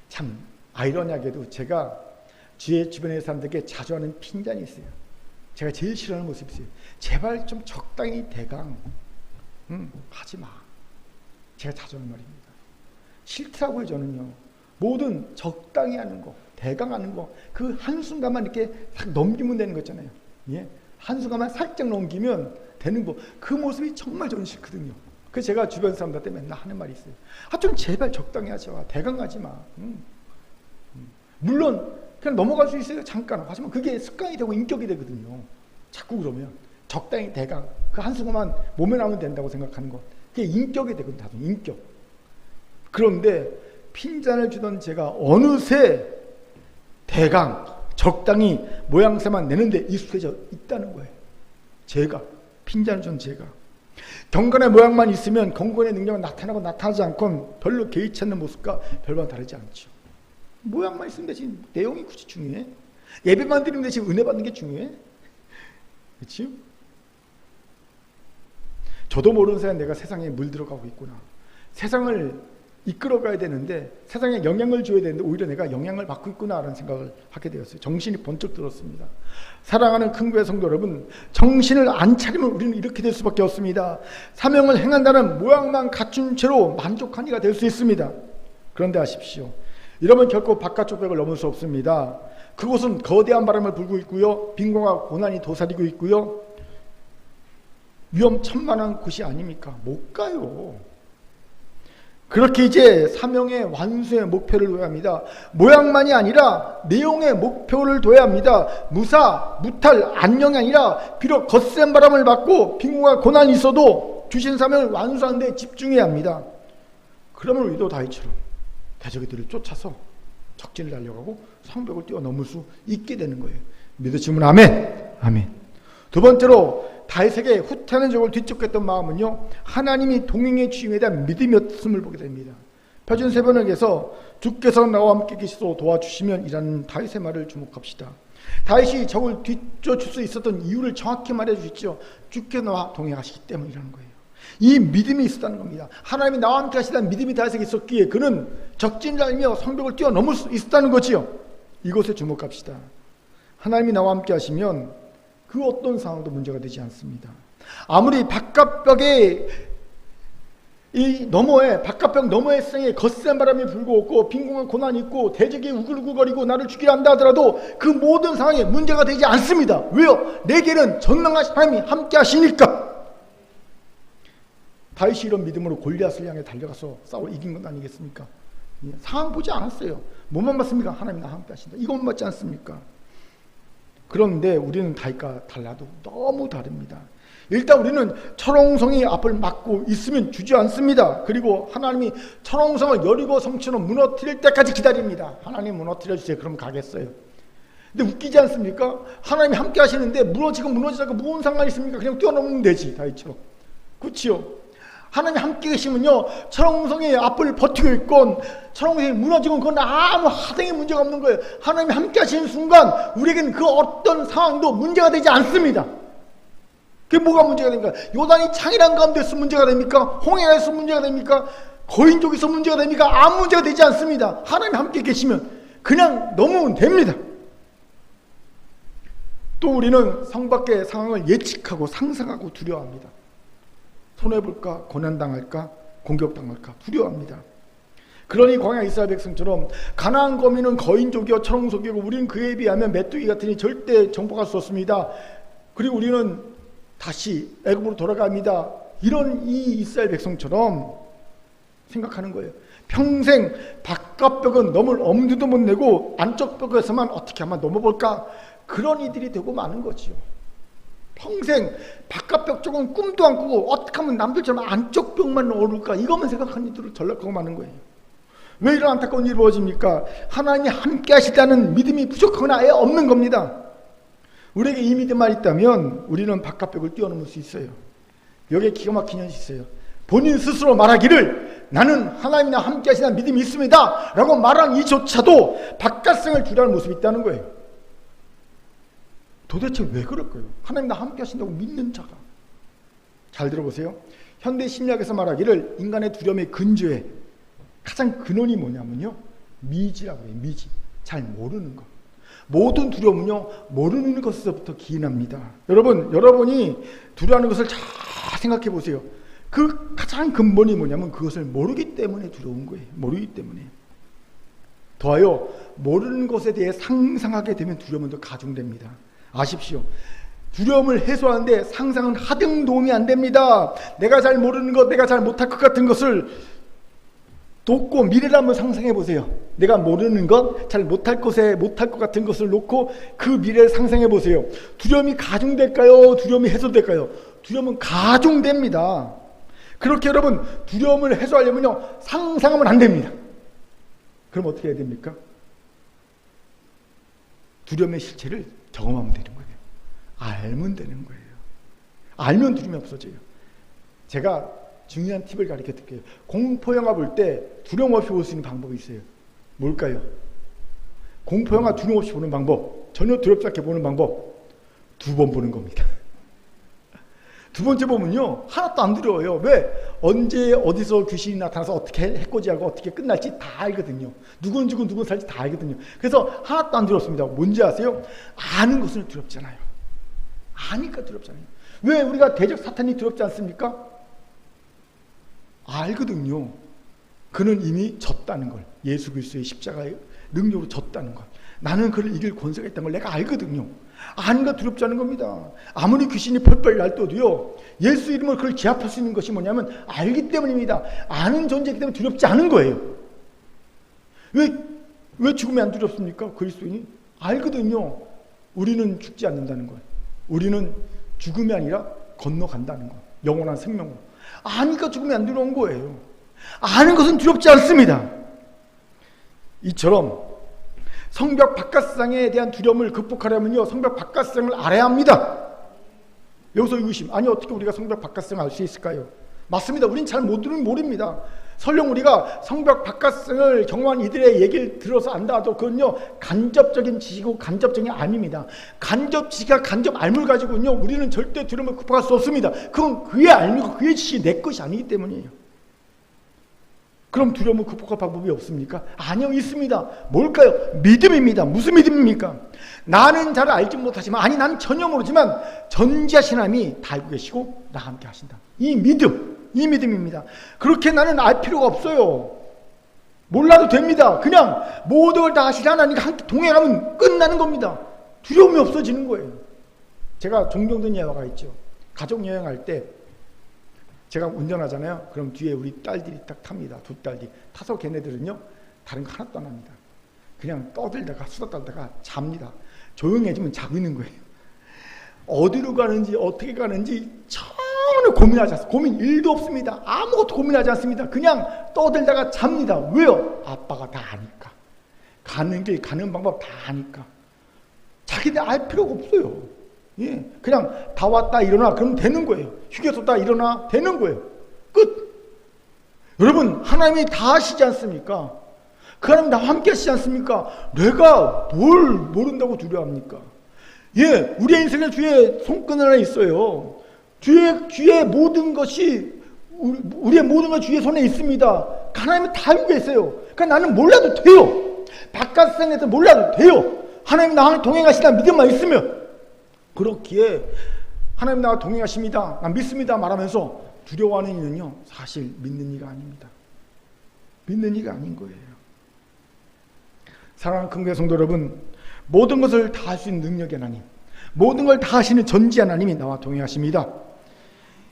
참 아이러니하게도 제가 제 주변의 사람들에게 자주 하는 핀잔이 있어요. 제가 제일 싫어하는 모습이 있어요. 제발 좀 적당히 대강 하지 마. 제가 자주 하는 말입니다. 싫더라고요. 저는요. 뭐든 적당히 하는 거, 대강 하는 거, 그 한순간만 이렇게 딱 넘기면 되는 거잖아요. 예? 한순간만 살짝 넘기면 되는 거, 그 모습이 정말 저는 싫거든요. 그래서 제가 주변 사람들한테 맨날 하는 말이 있어요. 좀 제발 적당히 하지 마. 대강 하지 마. 물론 그냥 넘어갈 수 있어요. 잠깐. 하지만 그게 습관이 되고 인격이 되거든요. 자꾸 그러면 적당히 대강, 그 한순간만 몸에 나오면 된다고 생각하는 것, 그게 인격이 되거든요. 나도 인격. 그런데 핀잔을 주던 제가 어느새 대강, 적당히 모양새만 내는데 익숙해져 있다는 거예요. 제가, 핀잔을 준 제가. 경건의 모양만 있으면 경건의 능력은 나타나고 나타나지 않고 별로 개의치 않는 모습과 별반 다르지 않죠. 모양만 있으면 되지 내용이 굳이 중요해? 예배만 드리면 되지 은혜 받는 게 중요해? 그렇지? 저도 모르는 사이에 내가 세상에 물들어가고 있구나. 세상을 이끌어가야 되는데, 세상에 영향을 줘야 되는데 오히려 내가 영향을 받고 있구나라는 생각을 하게 되었어요. 정신이 번쩍 들었습니다. 사랑하는 큰교회 성도 여러분, 정신을 안 차리면 우리는 이렇게 될 수밖에 없습니다. 사명을 행한다는 모양만 갖춘 채로 만족한 이가 될 수 있습니다. 그런데 아십시오, 이러면 결코 바깥쪽 벽을 넘을 수 없습니다. 그곳은 거대한 바람을 불고 있고요, 빈곤과 고난이 도사리고 있고요, 위험천만한 곳이 아닙니까? 못 가요. 그렇게 이제 사명의 완수의 목표를 둬야 합니다. 모양만이 아니라 내용의 목표를 둬야 합니다. 무탈, 안녕이 아니라 비록 거센 바람을 맞고 빈곤과 고난이 있어도 주신 사명을 완수하는 데 집중해야 합니다. 그러면 우리도 다윗처럼 대적들을 쫓아서 적진을 달려가고 성벽을 뛰어넘을 수 있게 되는 거예요. 믿으시면 아멘. 아멘. 두 번째로 다윗에게 후퇴하는 적을 뒤쫓겠던 마음은요, 하나님이 동행의 주임에 대한 믿음이었음을 보게 됩니다. 표준 세번역에서 주께서 나와 함께 계시소 도와주시면 이라는 다윗의 말을 주목합시다. 다윗이 적을 뒤쫓을 수 있었던 이유를 정확히 말해 주시죠. 주께서 나와 동행하시기 때문이라는 거예요. 이 믿음이 있었다는 겁니다. 하나님이 나와 함께 하시다는 믿음이 다윗에게 있었기에 그는 적진을 알며 성벽을 뛰어넘을 수 있었다는 거지요. 이것에 주목합시다. 하나님이 나와 함께 하시면 그 어떤 상황도 문제가 되지 않습니다. 아무리 바깥벽에 바깥벽 너머의 세상에 거센 바람이 불고 있고 빈곤과 고난이 있고 대적이 우글우글거리고 나를 죽이려 한다 하더라도 그 모든 상황에 문제가 되지 않습니다. 왜요? 내게는 전능하신 하나님이 함께 하시니까. 다윗이 이런 믿음으로 골리앗을 향해 달려가서 싸워 이긴 건 아니겠습니까? 상황 보지 않았어요. 뭐만 봤습니까? 하나님 나와 함께 하신다. 이것만 봤지 않습니까? 그런데 우리는 다윗과 달라도 너무 다릅니다. 일단 우리는 철옹성이 앞을 막고 있으면 주지 않습니다. 그리고 하나님이 철옹성을 여리고 성처럼 무너뜨릴 때까지 기다립니다. 하나님 무너뜨려 주세요. 그럼 가겠어요. 근데 웃기지 않습니까? 하나님이 함께 하시는데 무너지고 무너지고 무슨 상관이 있습니까? 그냥 뛰어넘으면 되지. 다윗처럼. 그렇지요? 하나님이 함께 계시면요, 철옹성의 앞을 버티고 있건 철옹성이 무너지건 그건 아무 하등의 문제가 없는 거예요. 하나님이 함께 하시는 순간 우리에게는 그 어떤 상황도 문제가 되지 않습니다. 그게 뭐가 문제가 됩니까? 요단이 창이란 가운데서 문제가 됩니까? 홍해에서 문제가 됩니까? 거인족에서 문제가 됩니까? 아무 문제가 되지 않습니다. 하나님이 함께 계시면 그냥 넘으면 됩니다. 또 우리는 성 밖의 상황을 예측하고 상상하고 두려워합니다. 손해볼까? 고난당할까? 공격당할까? 두려워합니다. 그러니 광야 이스라엘 백성처럼 가나안 거민은 거인족이요 철옹족이고 우리는 그에 비하면 메뚜기 같으니 절대 정복할 수 없습니다. 그리고 우리는 다시 애굽으로 돌아갑니다. 이런 이 이스라엘 백성처럼 생각하는 거예요. 평생 바깥 벽은 넘을 엄두도 못 내고 안쪽 벽에서만 어떻게 하면 넘어볼까? 그런 이들이 되고 마는 거지요. 평생 바깥 벽 쪽은 꿈도 안 꾸고 어떻게 하면 남들처럼 안쪽 벽만 오를까? 이것만 생각하는 이들을 전락하고 마는 거예요. 왜 이런 안타까운 일이 벌어집니까? 하나님이 함께 하시다는 믿음이 부족하거나 아예 없는 겁니다. 우리에게 이 믿음만 있다면 우리는 바깥 벽을 뛰어넘을 수 있어요. 여기에 기가 막힌 현실이 있어요. 본인 스스로 말하기를 나는 하나님이나 함께 하시다는 믿음이 있습니다 라고 말한 이조차도 바깥성을 두려워하는 모습이 있다는 거예요. 도대체 왜 그럴까요? 하나님 나 함께 하신다고 믿는 자가. 잘 들어보세요. 현대 심리학에서 말하기를 인간의 두려움의 근저에 가장 근원이 뭐냐면요, 미지라고 해요. 미지. 잘 모르는 것. 모든 두려움은요, 모르는 것에서부터 기인합니다. 여러분이 두려워하는 것을 잘 생각해 보세요. 그 가장 근본이 뭐냐면 그것을 모르기 때문에 두려운 거예요. 모르기 때문에. 더하여 모르는 것에 대해 상상하게 되면 두려움은 더 가중됩니다. 아십시오. 두려움을 해소하는데 상상은 하등 도움이 안 됩니다. 내가 잘 모르는 것, 내가 잘 못할 것 같은 것을 놓고 미래를 한번 상상해 보세요. 내가 모르는 것, 잘 못할 것에 못할 것 같은 것을 놓고 그 미래를 상상해 보세요. 두려움이 가중될까요? 두려움이 해소될까요? 두려움은 가중됩니다. 그렇게 여러분 두려움을 해소하려면요, 상상하면 안 됩니다. 그럼 어떻게 해야 됩니까? 두려움의 실체를 경험하면 되는 거예요. 알면 되는 거예요. 알면 두려움이 없어져요. 제가 중요한 팁을 가르쳐 드릴게요. 공포영화 볼 때 두려움 없이 볼 수 있는 방법이 있어요. 뭘까요? 공포영화 두려움 없이 보는 방법, 전혀 두렵지 않게 보는 방법, 2번 보는 겁니다. 두 번째 보면요, 하나도 안 두려워요. 왜? 언제 어디서 귀신이 나타나서 어떻게 해코지하고 어떻게 끝날지 다 알거든요. 누군 죽은 누군 살지 다 알거든요. 그래서 하나도 안 두렵습니다. 뭔지 아세요? 아는 것은 두렵잖아요. 아니까 두렵잖아요. 왜 우리가 대적 사탄이 두렵지 않습니까? 알거든요. 그는 이미 졌다는 걸. 예수 그리스도의 십자가의 능력으로 졌다는 걸. 나는 그를 이길 권세가 있다는 걸 내가 알거든요. 아니까 두렵지 않은 겁니다. 아무리 귀신이 펄펄 날떠도요, 예수 이름으로 그걸 제압할 수 있는 것이 뭐냐면 알기 때문입니다. 아는 존재이기 때문에 두렵지 않은 거예요. 왜 죽으면 안 두렵습니까? 그리스도인이 알거든요. 우리는 죽지 않는다는 걸. 우리는 죽음이 아니라 건너간다는 것. 영원한 생명으로. 아니까 죽으면 안 두려운 거예요. 아는 것은 두렵지 않습니다. 이처럼 성벽 바깥상에 대한 두려움을 극복하려면요, 성벽 바깥상을 알아야 합니다. 여기서 의구심, 아니 어떻게 우리가 성벽 바깥상을 알 수 있을까요? 맞습니다. 우린 잘 모릅니다. 설령 우리가 성벽 바깥상을 경험한 이들의 얘기를 들어서 안다 하도 그건요, 간접적인 지식이고 간접적인 알입니다. 간접 지식과 간접 알물 가지고는요, 우리는 절대 두려움을 극복할 수 없습니다. 그건 그의 알미고 그의 지식이 내 것이 아니기 때문이에요. 그럼 두려움을 극복할 방법이 없습니까? 아니요, 있습니다. 뭘까요? 믿음입니다. 무슨 믿음입니까? 나는 잘 알지 못하지만, 아니 나는 전혀 모르지만 전지하신 하나님이 다 알고 계시고 나와 함께 하신다. 이 믿음입니다. 그렇게 나는 알 필요가 없어요. 몰라도 됩니다. 그냥 모든 걸 다 하시는 하나님과 함께 동행하면 끝나는 겁니다. 두려움이 없어지는 거예요. 제가 종종 듣는 예화가 있죠. 가족여행할 때 제가 운전하잖아요. 그럼 뒤에 우리 딸들이 딱 탑니다. 두 딸이 타서 걔네들은요 다른 거 하나도 안 합니다. 그냥 떠들다가 수다 떨다가 잡니다. 조용해지면 자고 있는 거예요. 어디로 가는지 어떻게 가는지 전혀 고민하지 않습니다. 고민 1도 없습니다. 아무것도 고민하지 않습니다. 그냥 떠들다가 잡니다. 왜요? 아빠가 다 아니까. 가는 길 가는 방법 다 아니까. 자기들 알 필요가 없어요. 예, 그냥 다 왔다 일어나 그러면 되는 거예요. 휴게소 다 일어나 되는 거예요. 끝. 여러분 하나님이 다 아시지 않습니까? 그 하나님 나와 함께 하시지 않습니까? 내가 뭘 모른다고 두려워합니까? 예, 우리의 인생에 주의 손끈 하나 있어요. 주의 모든 것이 우리의 모든 것 주의 손에 있습니다. 하나님은 다 알고 계세요. 그러니까 나는 몰라도 돼요. 바깥 세상에서 몰라도 돼요. 하나님 나와 동행하시다 믿음만 있으면. 그렇기에 하나님 나와 동행하십니다. 난 믿습니다 말하면서 두려워하는 이는요 사실 믿는 이가 아닙니다. 믿는 이가 아닌 거예요. 사랑하는 큰교회 성도 여러분, 모든 것을 다 할 수 있는 능력의 하나님, 모든 걸 다 하시는 전지 하나님이 나와 동행하십니다.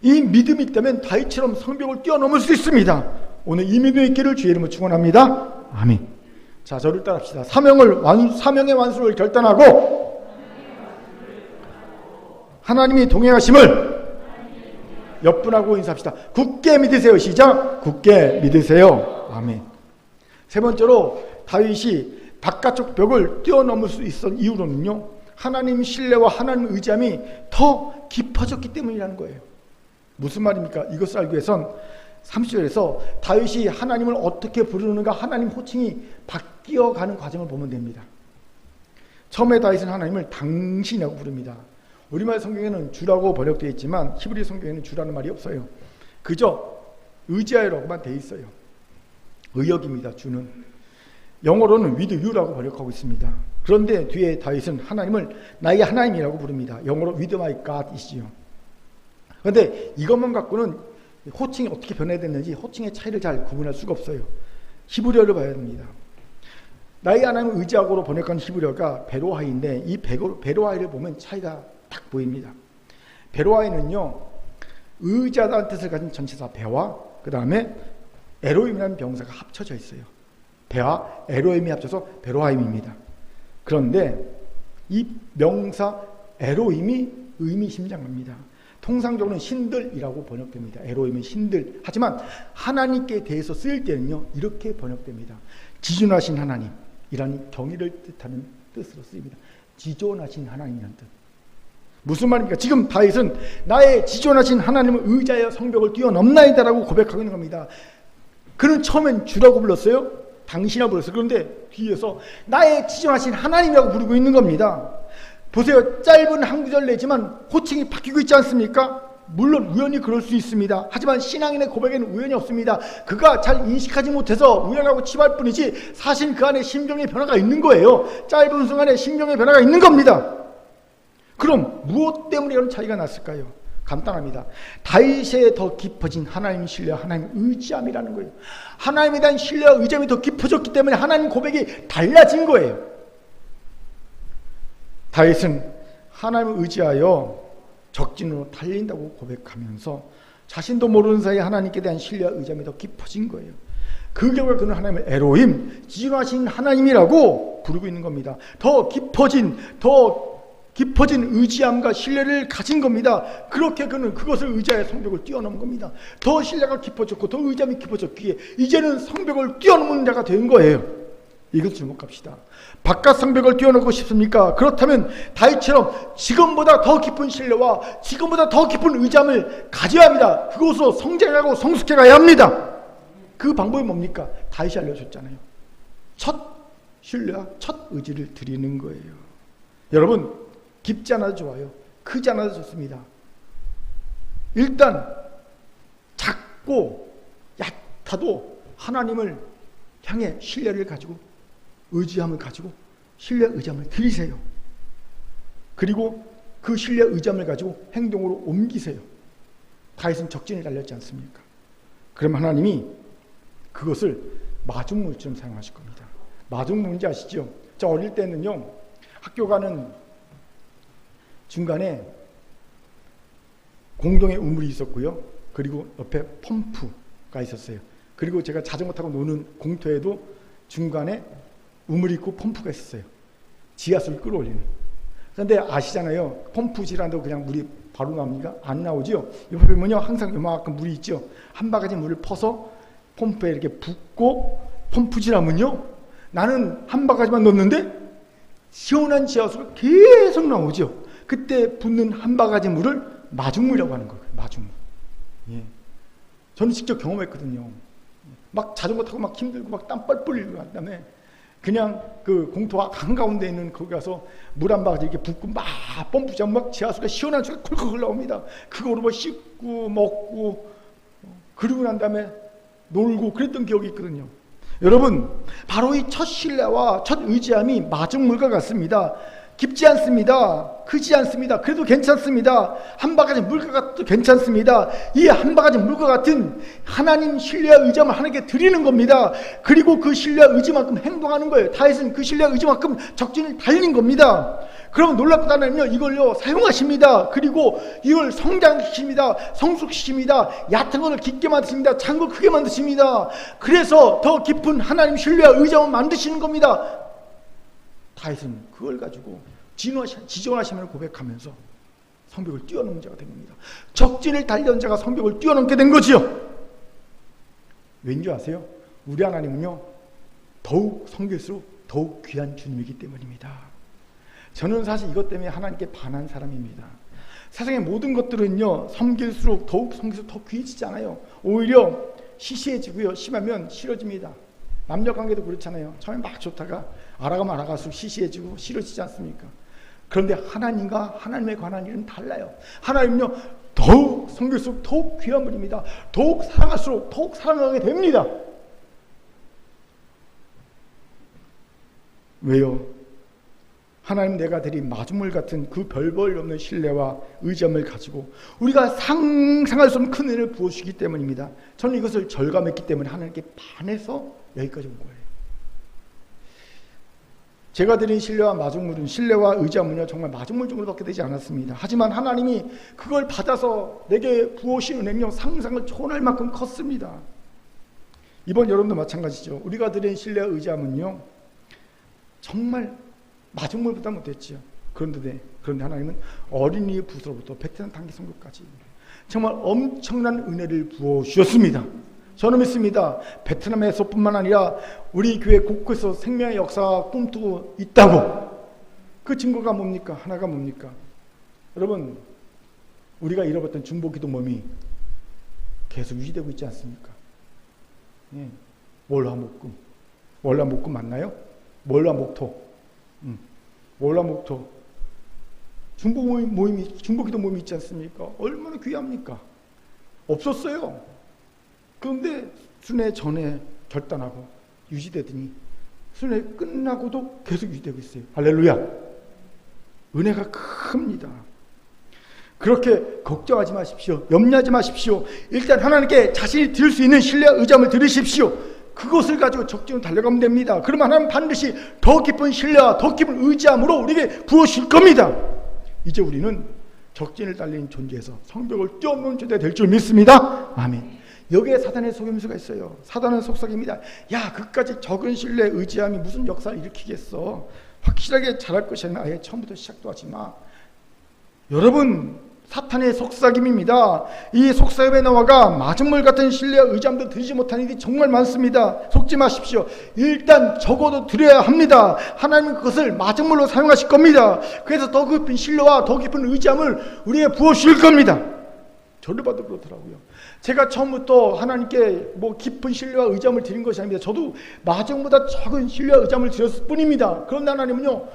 이 믿음이 있다면 다윗처럼 성벽을 뛰어넘을 수 있습니다. 오늘 이 믿음이 있기를 주의 이름으로 축원합니다. 아멘. 자, 저를 따라합시다. 사명의 완수를 결단하고 하나님이 동행하심을 옆분하고 인사합시다. 굳게 믿으세요. 시작. 굳게 믿으세요. 아멘. 세 번째로 다윗이 바깥쪽 벽을 뛰어넘을 수 있었던 이유로는요, 하나님 신뢰와 하나님 의지함이 더 깊어졌기 때문이라는 거예요. 무슨 말입니까? 이것을 알기 위해선 30절에서 다윗이 하나님을 어떻게 부르는가, 하나님 호칭이 바뀌어가는 과정을 보면 됩니다. 처음에 다윗은 하나님을 당신이라고 부릅니다. 우리말 성경에는 주라고 번역되어 있지만 히브리 성경에는 주라는 말이 없어요. 그저 의지하여라고만 되어 있어요. 의역입니다. 주는. 영어로는 with you라고 번역하고 있습니다. 그런데 뒤에 다윗은 하나님을 나의 하나님이라고 부릅니다. 영어로 with my God이시죠. 그런데 이것만 갖고는 호칭이 어떻게 변화됐는지 호칭의 차이를 잘 구분할 수가 없어요. 히브리어를 봐야 됩니다. 나의 하나님을 의지하고로 번역한 히브리어가 베로하이인데 이 베로하이를 보면 차이가 딱 보입니다. 베로하이는요, 의지하다는 뜻을 가진 전치사 배와 그 다음에 에로임이라는 병사가 합쳐져 있어요. 배와 에로임이 합쳐서 베로하임입니다. 그런데 이 명사 에로임이 의미심장합니다. 통상적으로는 신들이라고 번역됩니다. 에로임은 신들. 하지만 하나님께 대해서 쓰일 때는요 이렇게 번역됩니다. 지존하신 하나님이라는 경의를 뜻하는 뜻으로 쓰입니다. 지존하신 하나님이라는 뜻. 무슨 말입니까? 지금 다윗은 나의 지존하신 하나님을 의지하여 성벽을 뛰어넘나이다라고 고백하고 있는 겁니다. 그는 처음엔 주라고 불렀어요. 당신이라고 불렀어요. 그런데 뒤에서 나의 지존하신 하나님이라고 부르고 있는 겁니다. 보세요. 짧은 한 구절 내지만 호칭이 바뀌고 있지 않습니까? 물론 우연히 그럴 수 있습니다. 하지만 신앙인의 고백에는 우연이 없습니다. 그가 잘 인식하지 못해서 우연하고 치부할 뿐이지 사실 그 안에 심정의 변화가 있는 거예요. 짧은 순간에 심정의 변화가 있는 겁니다. 그럼 무엇 때문에 이런 차이가 났을까요? 간단합니다. 다윗에 더 깊어진 하나님 신뢰, 하나님 의지함이라는 거예요. 하나님에 대한 신뢰와 의지함이 더 깊어졌기 때문에 하나님 고백이 달라진 거예요. 다윗은 하나님을 의지하여 적진으로 달린다고 고백하면서 자신도 모르는 사이에 하나님께 대한 신뢰와 의지함이 더 깊어진 거예요. 그 결과 그는 하나님을 에로힘, 지존하신 하나님이라고 부르고 있는 겁니다. 더 깊어진 의지함과 신뢰를 가진 겁니다. 그렇게 그는 그것을 의지하여 성벽을 뛰어넘은 겁니다. 더 신뢰가 깊어졌고 더 의지함이 깊어졌기에 이제는 성벽을 뛰어넘는 자가 된 거예요. 이것 주목합시다. 바깥 성벽을 뛰어넘고 싶습니까? 그렇다면 다윗처럼 지금보다 더 깊은 신뢰와 지금보다 더 깊은 의지함을 가져야 합니다. 그것으로 성장하고 성숙해 가야 합니다. 그 방법이 뭡니까? 다윗이 알려줬잖아요. 첫 신뢰와 첫 의지를 드리는 거예요. 여러분, 깊지 않아도 좋아요. 크지 않아도 좋습니다. 일단 작고 얕아도 하나님을 향해 신뢰를 가지고 의지함을 가지고 신뢰 의지함을 드리세요. 그리고 그 신뢰 의지함을 가지고 행동으로 옮기세요. 다윗은 적진을 달렸지 않습니까? 그럼 하나님이 그것을 마중물처럼 사용하실 겁니다. 마중물 뭔지 아시죠? 저 어릴 때는요, 학교 가는 중간에 공동의 우물이 있었고요. 그리고 옆에 펌프가 있었어요. 그리고 제가 자전거 타고 노는 공터에도 중간에 우물 있고 펌프가 있었어요. 지하수를 끌어올리는. 그런데 아시잖아요. 펌프 질한다고 그냥 물이 바로 나옵니까? 안 나오죠. 옆에 보면요, 항상 요만큼 물이 있죠. 한 바가지 물을 퍼서 펌프에 이렇게 붓고 펌프질하면요, 나는 한 바가지만 넣었는데 시원한 지하수가 계속 나오죠. 그때 붓는 한 바가지 물을 마중물이라고 하는 거예요. 마중물. 예. 저는 직접 경험했거든요. 막 자전거 타고 막 힘들고 막 땀 뻘뻘 흘리고 한 다음에 그냥 그 공터 한가운데 있는 거기 가서 물 한 바가지 이렇게 붓고 막 펌프 잡으면 막 지하수가 시원한 수가 콜콜 흘러옵니다. 그거로 뭐 씻고 먹고 그러고 난 다음에 놀고 그랬던 기억이 있거든요. 여러분, 바로 이 첫 신뢰와 첫 의지함이 마중물과 같습니다. 깊지 않습니다. 크지 않습니다. 그래도 괜찮습니다. 한 바가지 물과 같아도 괜찮습니다. 이 한 바가지 물과 같은 하나님 신뢰와 의지함을 하나님께 드리는 겁니다. 그리고 그 신뢰와 의지만큼 행동하는 거예요. 다윗은 그 신뢰와 의지만큼 적진을 달린 겁니다. 그러면 놀랍고 하나님은요, 이걸요 사용하십니다. 그리고 이걸 성장시킵니다. 성숙시킵니다. 얕은 것을 깊게 만드십니다. 작은 걸 크게 만드십니다. 그래서 더 깊은 하나님 신뢰와 의지함을 만드시는 겁니다. 다윗은 그걸 가지고 지존하심을 고백하면서 성벽을 뛰어넘은 자가 된 겁니다. 적진을 달리던 자가 성벽을 뛰어넘게 된 거지요. 왠지 아세요? 우리 하나님은요, 더욱 성길수록 더욱 귀한 주님이기 때문입니다. 저는 사실 이것 때문에 하나님께 반한 사람입니다. 세상의 모든 것들은요, 섬길수록 더욱 섬길수록 더 귀해지지 않아요. 오히려 시시해지고요, 심하면 싫어집니다. 남녀관계도 그렇잖아요. 처음에 막 좋다가 알아가면 알아갈수록 시시해지고 싫어지지 않습니까? 그런데 하나님과 하나님에 관한 일은 달라요. 하나님은요, 더욱 섬길수록 더욱 귀한 분입니다. 더욱 사랑할수록 더욱 사랑하게 됩니다. 왜요? 하나님 내가 드린 마중물 같은 그 별볼 없는 신뢰와 의지함을 가지고 우리가 상상할 수 없는 큰 은혜를 부어주시기 때문입니다. 저는 이것을 절감했기 때문에 하나님께 반해서 여기까지 온 거예요. 제가 드린 신뢰와 마중물은, 신뢰와 의지함은요, 정말 마중물 정도밖에 되지 않았습니다. 하지만 하나님이 그걸 받아서 내게 부어주신 은혜는요, 상상을 초월할 만큼 컸습니다. 이번 여러분도 마찬가지죠. 우리가 드린 신뢰와 의지함은요, 정말 마중물보다 못했지요. 그런데 하나님은 어린이 붓으로부터 베테랑 단기 성교까지 정말 엄청난 은혜를 부어주셨습니다. 저는 믿습니다. 베트남에서뿐만 아니라 우리 교회 곳곳에서 생명의 역사가 꿈꾸고 있다고. 그 증거가 뭡니까? 하나가 뭡니까? 여러분, 우리가 잃어버렸던 중보기도 몸이 계속 유지되고 있지 않습니까? 예. 월화목금. 월화목금 맞나요? 월화목토. 월화목토. 중보기도 모임이 있지 않습니까? 얼마나 귀합니까? 없었어요. 그런데 순회 전에 결단하고 유지되더니 순회 끝나고도 계속 유지되고 있어요. 할렐루야. 은혜가 큽니다. 그렇게 걱정하지 마십시오. 염려하지 마십시오. 일단 하나님께 자신이 드릴 수 있는 신뢰와 의지함을 들으십시오. 그것을 가지고 적진으로 달려가면 됩니다. 그러면 하나님 반드시 더 깊은 신뢰와 더 깊은 의지함으로 우리에게 부어주실 겁니다. 이제 우리는 적진을 달리는 존재에서 성벽을 뛰어넘는 존재가 될 줄 믿습니다. 아멘. 여기에 사단의 속임수가 있어요. 사단은 속삭입니다. 야, 그까지 적은 신뢰, 의지함이 무슨 역사를 일으키겠어. 확실하게 잘할 것이 아니라 아예 처음부터 시작도 하지 마. 여러분, 사탄의 속삭임입니다. 이 속삭임의 나와가 마중물 같은 신뢰와 의지함도 드리지 못하는 일이 정말 많습니다. 속지 마십시오. 일단 적어도 드려야 합니다. 하나님은 그것을 마중물로 사용하실 겁니다. 그래서 더 깊은 신뢰와 더 깊은 의지함을 우리에게 부어주실 겁니다. 저를 봐도 그렇더라고요. 제가 처음부터 하나님께 깊은 신뢰와 의지함을 드린 것이 아닙니다. 저도 마중보다 적은 신뢰와 의지함을 드렸을 뿐입니다. 그런데 하나님은요,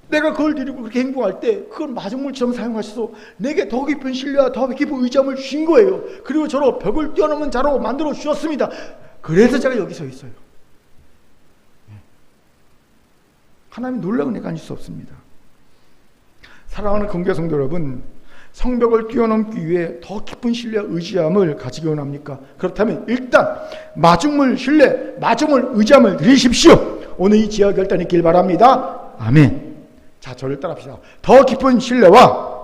내가 그걸 드리고 그렇게 행동할 때 그걸 마중물처럼 사용하셔서 내게 더 깊은 신뢰와 더 깊은 의지함을 주신 거예요. 그리고 저로 벽을 뛰어넘는 자로 만들어 주셨습니다. 그래서 제가 여기 서 있어요. 하나님 놀라운 은혜가 아닐 수 없습니다. 사랑하는 공개 성도 여러분, 성벽을 뛰어넘기 위해 더 깊은 신뢰와 의지함을 가지기 원합니까? 그렇다면 일단 마중물 신뢰, 마중물 의지함을 드리십시오. 오늘 이 지하 결단이 있길 바랍니다. 아멘. 자, 저를 따라합시다. 더 깊은 신뢰와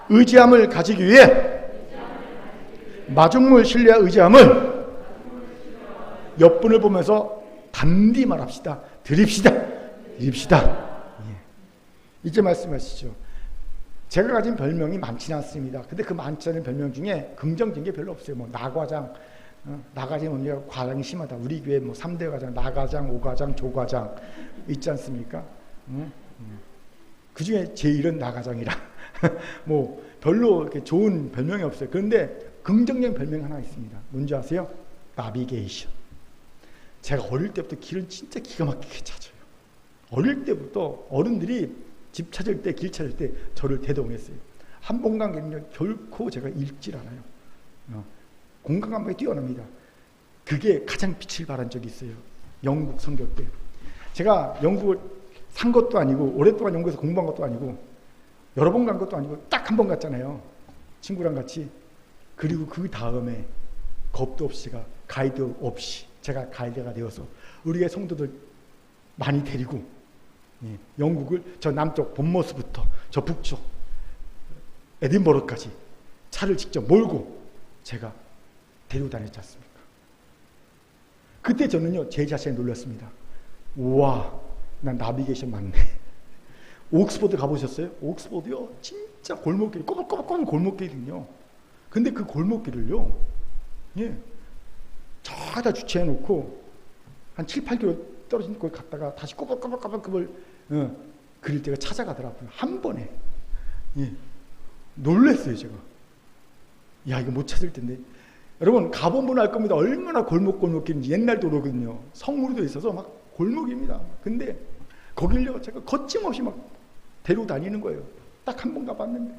의지함을 가지기 위해 마중물 신뢰와 의지함을 옆분을 보면서 단디 말합시다. 드립시다. 예. 이제 말씀하시죠. 제가 가진 별명이 많지는 않습니다. 근데 그 많지 않은 별명 중에 긍정적인 게 별로 없어요. 뭐 나과장, 나가장 언니가 과장이 심하다. 우리 교회 뭐 3대 과장, 나과장, 오과장, 조과장 있지 않습니까? 그 중에 제일은 나과장이라. 뭐 별로 이렇게 좋은 별명이 없어요. 그런데 긍정적인 별명이 하나 있습니다. 뭔지 아세요? 나비게이션. 제가 어릴 때부터 길을 진짜 기가 막히게 찾아요. 어릴 때부터 어른들이 집 찾을 때, 길 찾을 때 저를 대동했어요. 한 번 간 길은요, 결코 제가 읽질 않아요. 공감감이 뛰어납니다. 그게 가장 빛을 발한 적이 있어요. 영국 선교 때. 제가 영국을 산 것도 아니고, 오랫동안 영국에서 공부한 것도 아니고, 여러 번 간 것도 아니고, 딱 한 번 갔잖아요. 친구랑 같이. 그리고 그 다음에 겁도 없이 제가 가이드 없이 제가 가이드가 되어서 우리의 성도들 많이 데리고 영국을 저 남쪽 본머스부터 저 북쪽 에딘버러까지 차를 직접 몰고 제가 데리고 다녔지 않습니까? 그때 저는요 제 자신에 놀랐습니다. 우와, 난 나비게이션 맞네. 옥스퍼드 가보셨어요? 옥스퍼드요 진짜 골목길, 꼬박꼬박 골목길이거든요. 근데 그 골목길을요 저기다 주차해놓고 한 7, 8km 떨어진 곳에 갔다가 다시 꼬박꼬박 그걸 그릴 때가 찾아가더라고요. 한 번에. 놀랬어요 제가. 야, 이거 못 찾을 텐데. 여러분 가본 분 알 겁니다. 얼마나 골목길인지. 옛날 도로거든요. 성무로도 있어서 막 골목입니다. 근데 거길요 제가 거침없이 막 데리고 다니는 거예요. 딱 한 번 가봤는데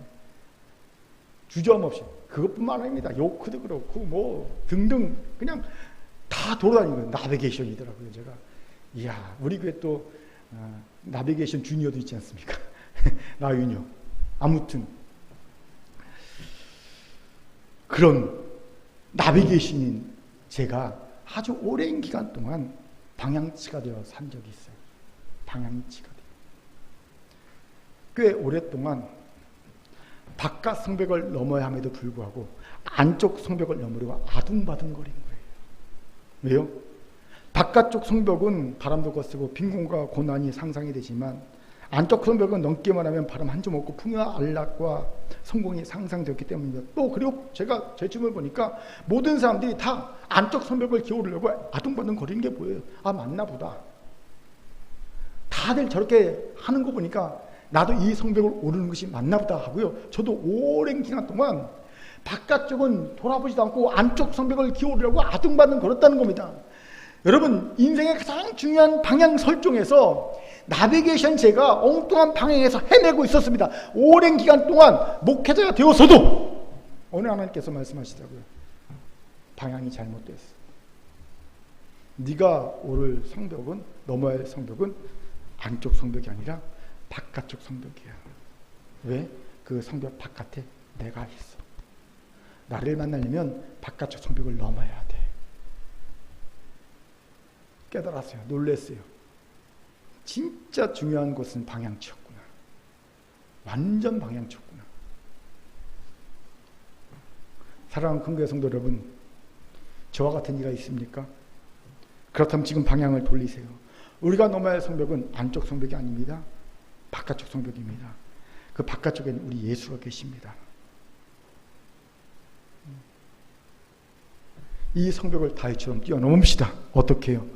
주저함 없이. 그것뿐만 아닙니다. 요크도 그렇고 뭐 등등 그냥 다 돌아다니는 거예요. 나비게이션이더라고요 제가. 이야, 우리 교회 또 나비게이션 주니어도 있지 않습니까? 나유니어. 아무튼 그런 나비게이션인 제가 아주 오랜 기간 동안 방향치가 되어 산 적이 있어요. 방향치가 되어. 꽤 오랫동안 바깥 성벽을 넘어야 함에도 불구하고 안쪽 성벽을 넘으려고 아둥바둥거린 거예요. 왜요? 바깥쪽 성벽은 바람도 거쓰고 빈곤과 고난이 상상이 되지만 안쪽 성벽은 넘기만 하면 바람 한 점 없고 풍요와 안락과 성공이 상상되었기 때문입니다. 또 그리고 제가 제 주변을 보니까 모든 사람들이 다 안쪽 성벽을 기어오르려고 아둥바둥 거리는 게 보여요. 아, 맞나 보다. 다들 저렇게 하는 거 보니까 나도 이 성벽을 오르는 것이 맞나 보다 하고요. 저도 오랜 기간 동안 바깥쪽은 돌아보지도 않고 안쪽 성벽을 기어오르려고 아둥바둥 걸었다는 겁니다. 여러분, 인생의 가장 중요한 방향 설정에서 나비게이션 제가 엉뚱한 방향에서 헤매고 있었습니다. 오랜 기간 동안 목회자가 되어서도 어느 하나님께서 말씀하시더라고요. 방향이 잘못됐어. 네가 오를 성벽은, 넘어야 할 성벽은 안쪽 성벽이 아니라 바깥쪽 성벽이야. 왜? 그 성벽 바깥에 내가 있어. 나를 만나려면 바깥쪽 성벽을 넘어야 돼. 깨달았어요. 놀랐어요. 진짜 중요한 것은 방향치였구나. 완전 방향치였구나. 사랑하는 큰교회 성도 여러분, 저와 같은 이가 있습니까? 그렇다면 지금 방향을 돌리세요. 우리가 넘어야 할 성벽은 안쪽 성벽이 아닙니다. 바깥쪽 성벽입니다. 그 바깥쪽에는 우리 예수가 계십니다. 이 성벽을 다윗처럼 뛰어넘읍시다. 어떻게 해요?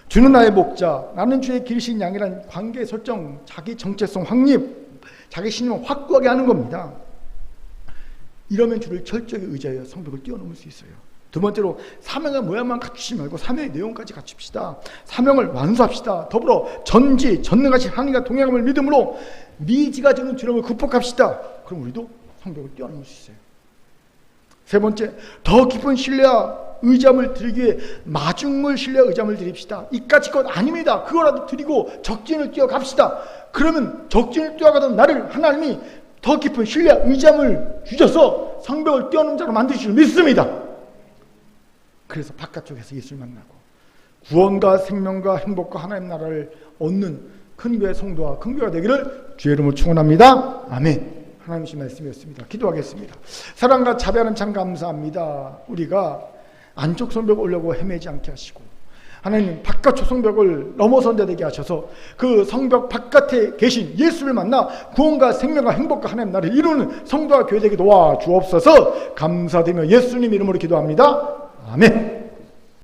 주는 나의 목자, 나는 주의 길이신 양이란 관계 설정, 자기 정체성 확립, 자기 신임을 확고하게 하는 겁니다. 이러면 주를 철저히 의지하여 성벽을 뛰어넘을 수 있어요. 두 번째로, 사명의 모양만 갖추지 말고 사명의 내용까지 갖춥시다. 사명을 완수합시다. 더불어 전능하신 하나님과 동행함을 믿음으로 미지가 주는 두려움을 극복합시다. 그럼 우리도 성벽을 뛰어넘을 수 있어요. 세 번째, 더 깊은 신뢰와 의잠을 드리기 위해 마중물 신뢰와 의잠을 드립시다. 이까짓 것 아닙니다. 그거라도 드리고 적진을 뛰어갑시다. 그러면 적진을 뛰어가던 나를 하나님이 더 깊은 신뢰와 의잠을 주셔서 성벽을 뛰어넘는 자로 만드실 줄 믿습니다. 그래서 바깥쪽에서 예수를 만나고 구원과 생명과 행복과 하나님 나라를 얻는 큰교회 성도와 큰교회가 되기를 주의 이름으로 축원합니다. 아멘. 하나님의 말씀이었습니다. 기도하겠습니다. 사랑과 자비하는 참 감사합니다. 우리가 안쪽 성벽 오려고 헤매지 않게 하시고 하나님 바깥쪽 성벽을 넘어선 데 되게 하셔서 그 성벽 바깥에 계신 예수를 만나 구원과 생명과 행복과 하나님 나라를 이루는 성도와 교회 되게 도와주옵소서. 감사드리며 예수님 이름으로 기도합니다. 아멘.